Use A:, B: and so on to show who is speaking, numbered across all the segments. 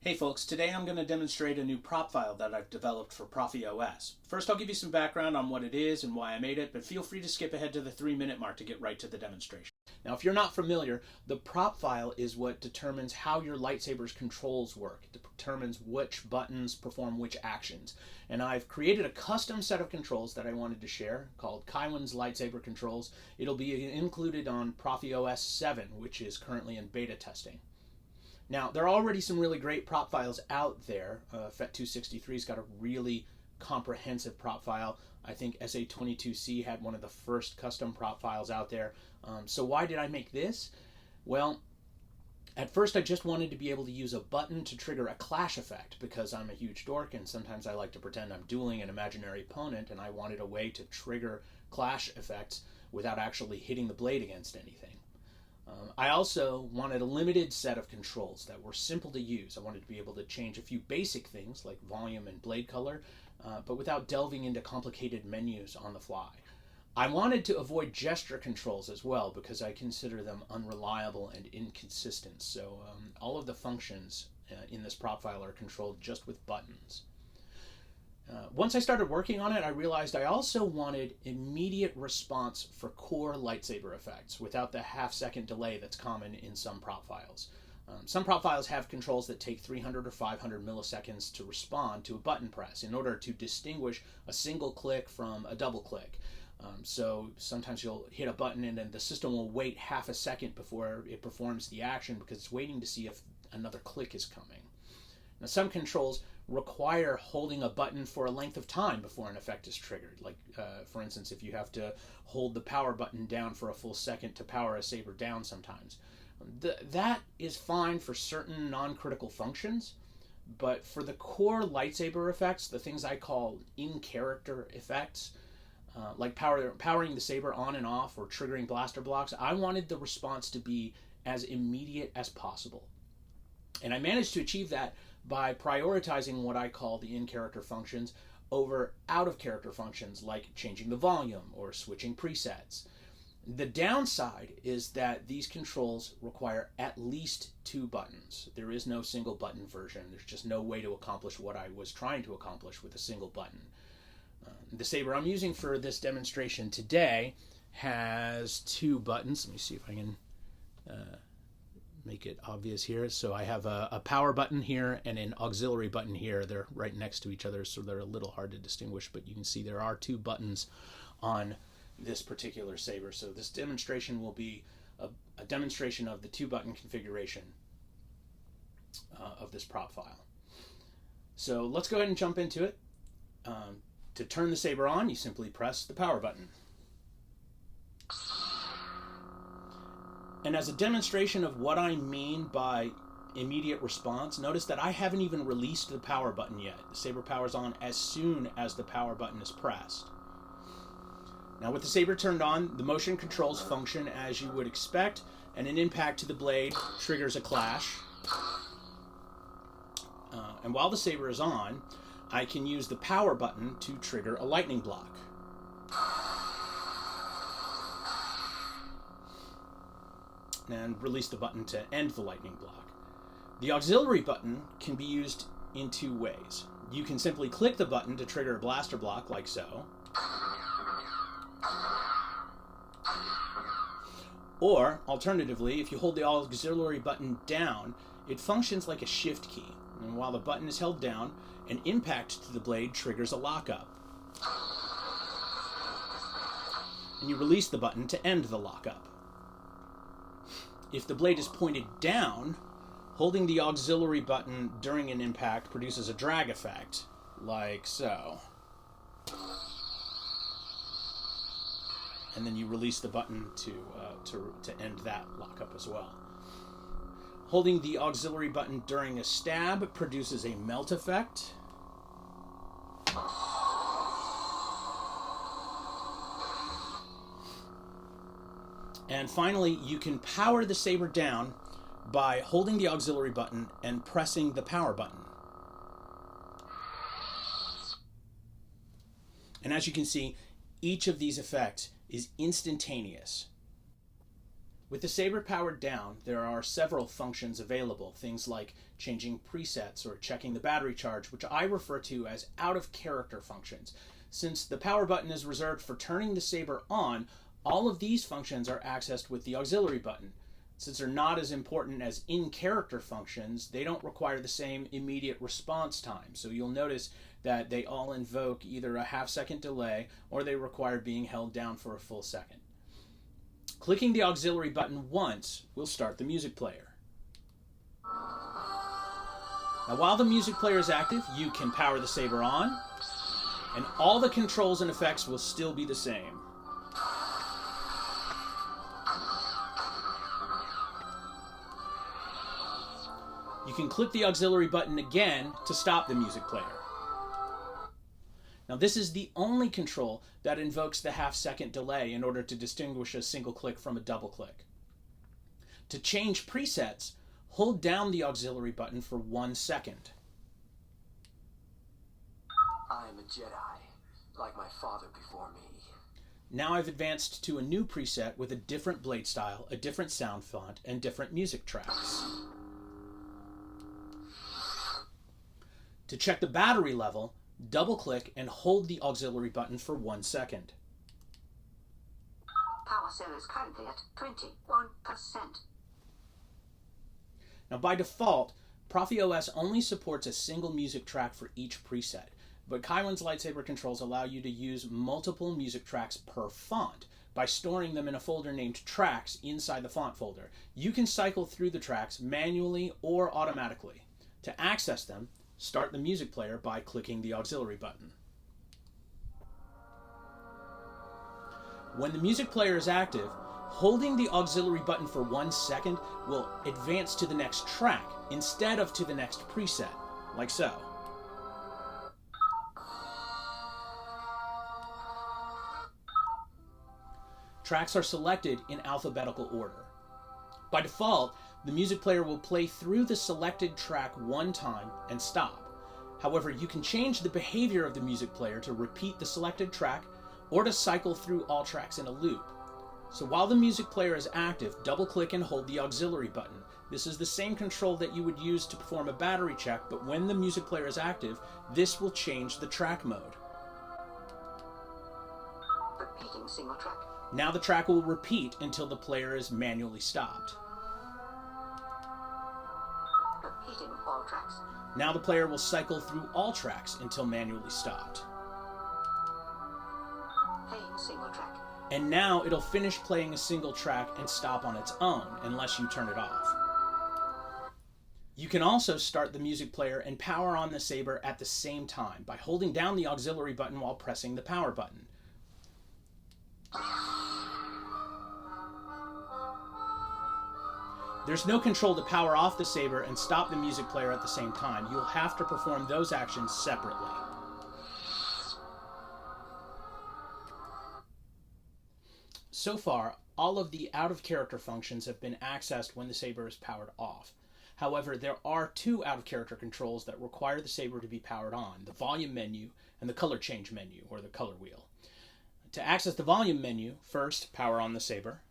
A: Hey folks, today I'm going to demonstrate a new prop file that I've developed for ProffieOS. First I'll give you some background on what it is and why I made it, but feel free to skip ahead to the 3-minute mark to get right to the demonstration. Now if you're not familiar, the prop file is what determines how your lightsaber's controls work. It determines which buttons perform which actions. And I've created a custom set of controls that I wanted to share called Caiwyn's Lightsaber controls. It'll be included on ProffieOS 7, which is currently in beta testing. Now, there are already some really great prop files out there. FET263's got a really comprehensive prop file. I think SA22C had one of the first custom prop files out there. So why did I make this? Well, at first I just wanted to be able to use a button to trigger a clash effect because I'm a huge dork and sometimes I like to pretend I'm dueling an imaginary opponent, and I wanted a way to trigger clash effects without actually hitting the blade against anything. I also wanted a limited set of controls that were simple to use. I wanted to be able to change a few basic things like volume and blade color, but without delving into complicated menus on the fly. I wanted to avoid gesture controls as well because I consider them unreliable and inconsistent. So all of the functions in this prop file are controlled just with buttons. Once I started working on it, I realized I also wanted immediate response for core lightsaber effects without the half-second delay that's common in some prop files. Some prop files have controls that take 300 or 500 milliseconds to respond to a button press in order to distinguish a single click from a double click. So sometimes you'll hit a button and then the system will wait half a second before it performs the action because it's waiting to see if another click is coming. Now, some controls require holding a button for a length of time before an effect is triggered. Like, for instance, if you have to hold the power button down for a full second to power a saber down sometimes. That is fine for certain non-critical functions, but for the core lightsaber effects, the things I call in-character effects, like powering the saber on and off or triggering blaster blocks, I wanted the response to be as immediate as possible. And I managed to achieve that by prioritizing what I call the in-character functions over out-of-character functions like changing the volume or switching presets. The downside is that these controls require at least 2 buttons. There is no single button version. There's just no way to accomplish what I was trying to accomplish with a single button. The saber I'm using for this demonstration today has 2 buttons. Let me see if I can make it obvious here. So I have a power button here and an auxiliary button here. They're right next to each other, so they're a little hard to distinguish, but you can see there are 2 buttons on this particular saber. So this demonstration will be a demonstration of the 2-button configuration of this prop file. So let's go ahead and jump into it. To turn the saber on, you simply press the power button. And as a demonstration of what I mean by immediate response, notice that I haven't even released the power button yet. The saber powers on as soon as the power button is pressed. Now with the saber turned on, the motion controls function as you would expect, and an impact to the blade triggers a clash. And while the saber is on, I can use the power button to trigger a lightning block. And release the button to end the lightning block. The auxiliary button can be used in 2 ways. You can simply click the button to trigger a blaster block like so. Or, alternatively, if you hold the auxiliary button down, it functions like a shift key. And while the button is held down, an impact to the blade triggers a lockup. And you release the button to end the lockup. If the blade is pointed down, holding the auxiliary button during an impact produces a drag effect, like so. And then you release the button to end that lockup as well. Holding the auxiliary button during a stab produces a melt effect. And finally, you can power the saber down by holding the auxiliary button and pressing the power button. And as you can see, each of these effects is instantaneous. With the saber powered down, there are several functions available, things like changing presets or checking the battery charge, which I refer to as out-of-character functions. Since the power button is reserved for turning the saber on, all of these functions are accessed with the auxiliary button. Since they're not as important as in-character functions, they don't require the same immediate response time. So you'll notice that they all invoke either a half-second delay or they require being held down for a full second. Clicking the auxiliary button once will start the music player. Now, while the music player is active, you can power the saber on, and all the controls and effects will still be the same. You can click the auxiliary button again to stop the music player. Now, this is the only control that invokes the half-second delay in order to distinguish a single click from a double click. To change presets, hold down the auxiliary button for 1 second.
B: I am a Jedi, like my father before me.
A: Now I've advanced to a new preset with a different blade style, a different sound font, and different music tracks. To check the battery level, double-click and hold the auxiliary button for 1 second.
C: Power cell is currently at 21%.
A: Now, by default, ProffieOS only supports a single music track for each preset, but Caiwyn's lightsaber controls allow you to use multiple music tracks per font by storing them in a folder named Tracks inside the font folder. You can cycle through the tracks manually or automatically. To access them, start the music player by clicking the auxiliary button. When the music player is active, holding the auxiliary button for 1 second will advance to the next track instead of to the next preset, like so. Tracks are selected in alphabetical order. By default, the music player will play through the selected track one time and stop. However, you can change the behavior of the music player to repeat the selected track or to cycle through all tracks in a loop. So while the music player is active, double-click and hold the auxiliary button. This is the same control that you would use to perform a battery check, but when the music player is active, this will change the track mode.
C: Repeating single track.
A: Now the track will repeat until the player is manually stopped.
C: Repeating all tracks.
A: Now the player will cycle through all tracks until manually stopped.
C: Playing single track.
A: And now it'll finish playing a single track and stop on its own, unless you turn it off. You can also start the music player and power on the saber at the same time by holding down the auxiliary button while pressing the power button. There's no control to power off the saber and stop the music player at the same time. You'll have to perform those actions separately. So far, all of the out-of-character functions have been accessed when the saber is powered off. However, there are two out-of-character controls that require the saber to be powered on, the volume menu and the color change menu, or the color wheel. To access the volume menu, first power on the saber.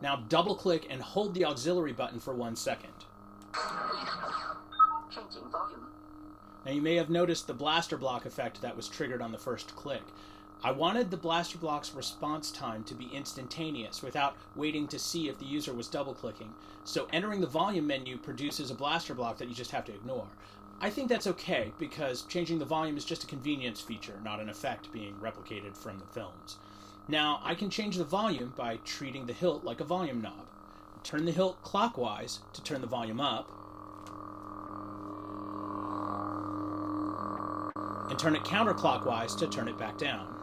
A: Now double-click and hold the auxiliary button for 1 second.
C: Changing volume.
A: Now you may have noticed the blaster block effect that was triggered on the first click. I wanted the blaster block's response time to be instantaneous without waiting to see if the user was double-clicking, so entering the volume menu produces a blaster block that you just have to ignore. I think that's okay because changing the volume is just a convenience feature, not an effect being replicated from the films. Now, I can change the volume by treating the hilt like a volume knob. Turn the hilt clockwise to turn the volume up, and turn it counterclockwise to turn it back down.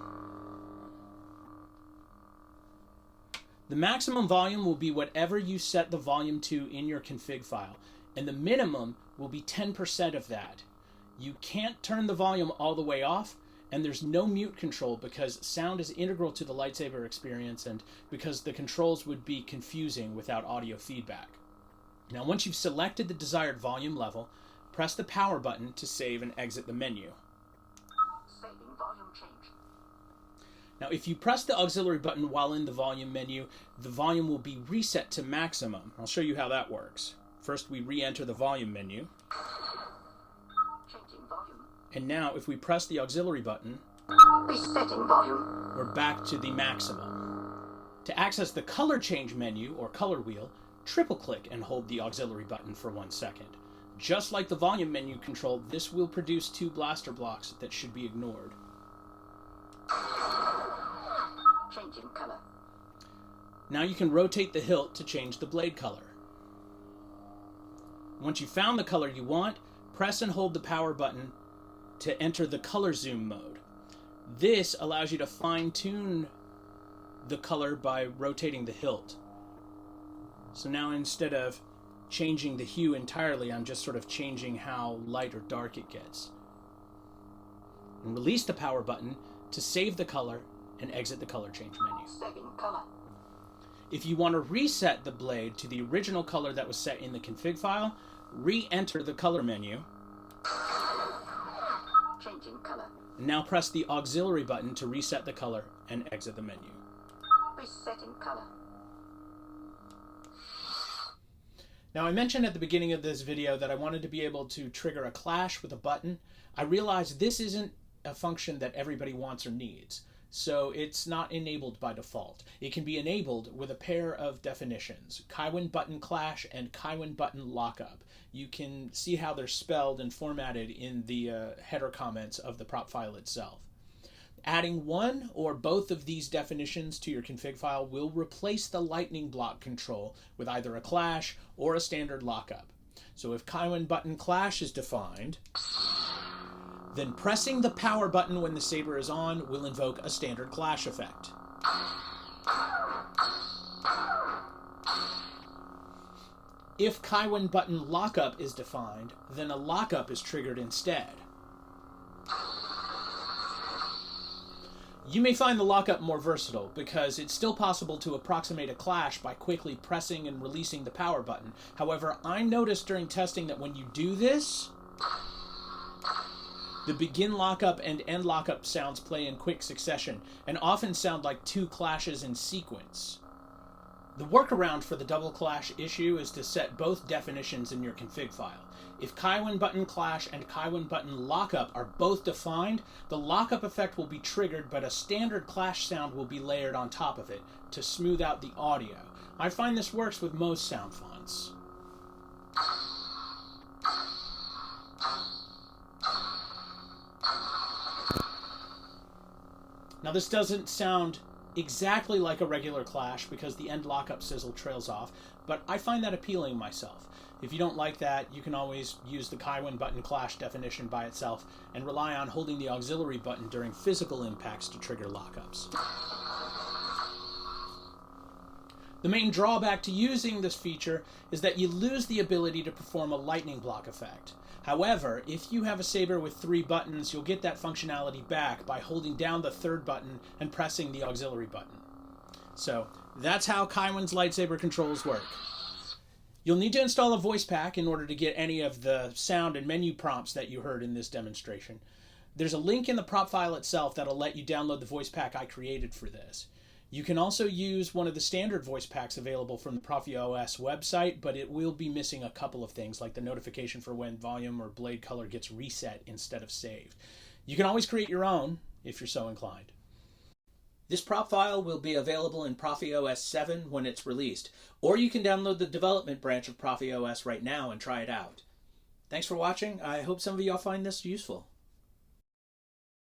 A: The maximum volume will be whatever you set the volume to in your config file, and the minimum will be 10% of that. You can't turn the volume all the way off, and there's no mute control because sound is integral to the lightsaber experience and because the controls would be confusing without audio feedback. Now, once you've selected the desired volume level, press the power button to save and exit the menu.
C: Saving volume change.
A: Now, if you press the auxiliary button while in the volume menu, the volume will be reset to maximum. I'll show you how that works. First, we re-enter the volume menu.
C: Changing volume.
A: And now, if we press the auxiliary button,
C: Resetting volume.
A: we're back to the maximum. To access the color change menu, or color wheel, triple-click and hold the auxiliary button for 1 second. Just like the volume menu control, this will produce 2 blaster blocks that should be ignored.
C: Changing color.
A: Now you can rotate the hilt to change the blade color. Once you've found the color you want, press and hold the power button to enter the color zoom mode. This allows you to fine-tune the color by rotating the hilt. So now instead of changing the hue entirely, I'm just sort of changing how light or dark it gets. And release the power button to save the color and exit the color change menu.
C: Saving color.
A: If you want to reset the blade to the original color that was set in the config file, re-enter the color menu.
C: Changing color.
A: And now press the auxiliary button to reset the color and exit the menu.
C: Resetting color.
A: Now, I mentioned at the beginning of this video that I wanted to be able to trigger a clash with a button. I realized this isn't a function that everybody wants or needs, so it's not enabled by default. It can be enabled with a pair of definitions, Caiwyn button clash and Caiwyn button lockup. You can see how they're spelled and formatted in the header comments of the prop file itself. Adding one or both of these definitions to your config file will replace the lightning block control with either a clash or a standard lockup. So if Caiwyn button clash is defined, then pressing the power button when the saber is on will invoke a standard clash effect. If Caiwyn button lockup is defined, then a lockup is triggered instead. You may find the lockup more versatile because it's still possible to approximate a clash by quickly pressing and releasing the power button. However, I noticed during testing that when you do this, the begin lockup and end lockup sounds play in quick succession and often sound like 2 clashes in sequence. The workaround for the double clash issue is to set both definitions in your config file. If Caiwyn button clash and Caiwyn button lockup are both defined, the lockup effect will be triggered, but a standard clash sound will be layered on top of it to smooth out the audio. I find this works with most sound fonts. Now this doesn't sound exactly like a regular clash because the end lockup sizzle trails off, but I find that appealing myself. If you don't like that, you can always use the Caiwyn button clash definition by itself and rely on holding the auxiliary button during physical impacts to trigger lockups. The main drawback to using this feature is that you lose the ability to perform a lightning block effect. However, if you have a saber with 3 buttons, you'll get that functionality back by holding down the 3rd button and pressing the auxiliary button. So that's how Caiwyn's lightsaber controls work. You'll need to install a voice pack in order to get any of the sound and menu prompts that you heard in this demonstration. There's a link in the prop file itself that'll let you download the voice pack I created for this. You can also use one of the standard voice packs available from the ProffieOS website, but it will be missing a couple of things like the notification for when volume or blade color gets reset instead of saved. You can always create your own if you're so inclined. This prop file will be available in ProffieOS 7 when it's released, or you can download the development branch of ProffieOS right now and try it out. Thanks for watching. I hope some of y'all find this useful.